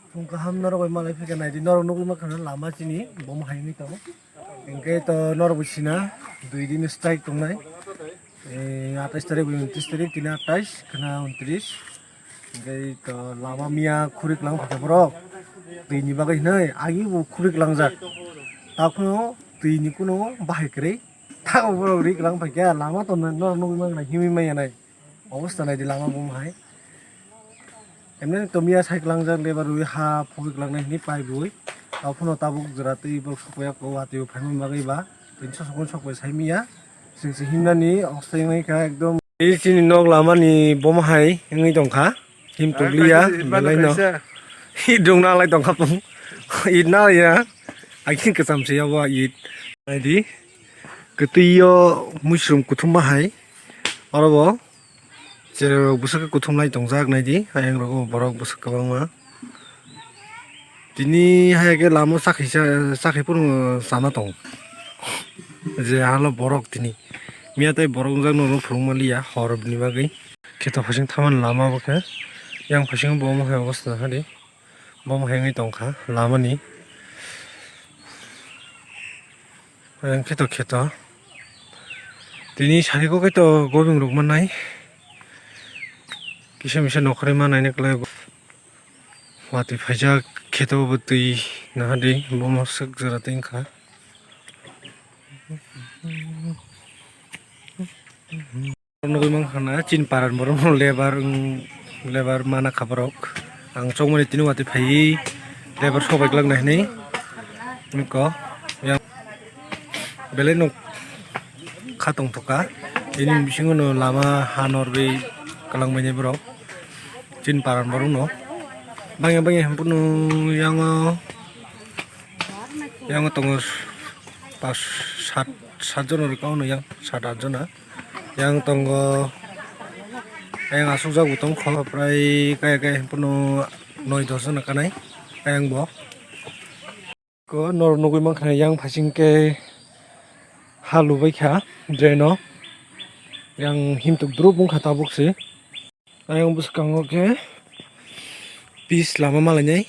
Pungkaham norok malai fika naidi norok nugi makana lama sini bom haini tau. Engke to norok bisina 2 din strike tungnai. 28 tarik 29 tarik 28 kena 29. Engke to lama mia kurik lang pakai borok. Tini bagai nai agi bu kurik lang jak. Takuno tini kuno bahai kere. Tahu borok rik lang pakai lama to norok nugi makana himi maya nai. Obos tanai di lama bom hai. Emne to mia saiklang jak lebar ui ha phugik lang ni pai bui tau phono tabuk jrati bo sokya ko ati phaimi bagai ba 300 sokon sokoi sai mia singsi himnani okstai ngai ka ekdom ei chini nok lama ni bom hai ngai dongkha him tuglia belai no hi dongna lai dongkha pung i na ya akin kesam se yawa i di ketiyo mushroom kuthum hai orobo Jero busak kuthum lai dongjak nai di ayang rogo borok busak kabang ma tini hayake lamo sakhi pun sana tong je halo borok tini mia tai borok jang no phurung malia horob ni bagai keto phasing thaman lama bokhe yang phasing bom ha obostha hadi bom hengai tongkha lama ni yang keto tini sari ko keto gobing rok manai Kisah misal nokre mana ini kalau wati fajar kita betul nah di bom masak zarating kah nunggu mang kana cin paran borong lebar mana kabarok ang cong menit ini wati fayi lebar sobek lang nah ini niko yang belenok katong toka ini bisingono lama hanor be kalang banyak bro cin paran baru no banyak pun yang tunggu pas sajon orang kau no yang 7 yang tunggu yang asuk jago tong kau prai kayak pun 9-10 nakanai yang boh ko nor nugui mang yang pasing ke halu baik ha dreno yang himtuk dulu pun kata buksi ayang bus kanggo ke bis lama malanya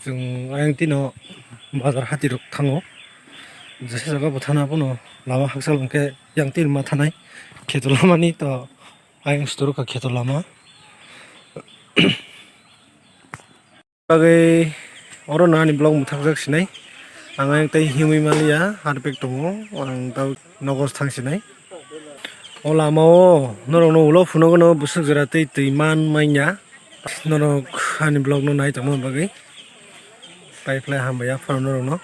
jeng ayang tino bazar hati rok tango jasa jaga botana puno lama haksal ke yang tin matanai keto lama ni to ayang sturu ka keto lama bagai orang nani blog mutak jak sinai ang tai himi malia harpek tongo ang tau nogos thang sinai o lamao norong no ulo funo no busuk jara tei man mainya norong ani blog no nai tamo bagai pai play hambaya phone norong no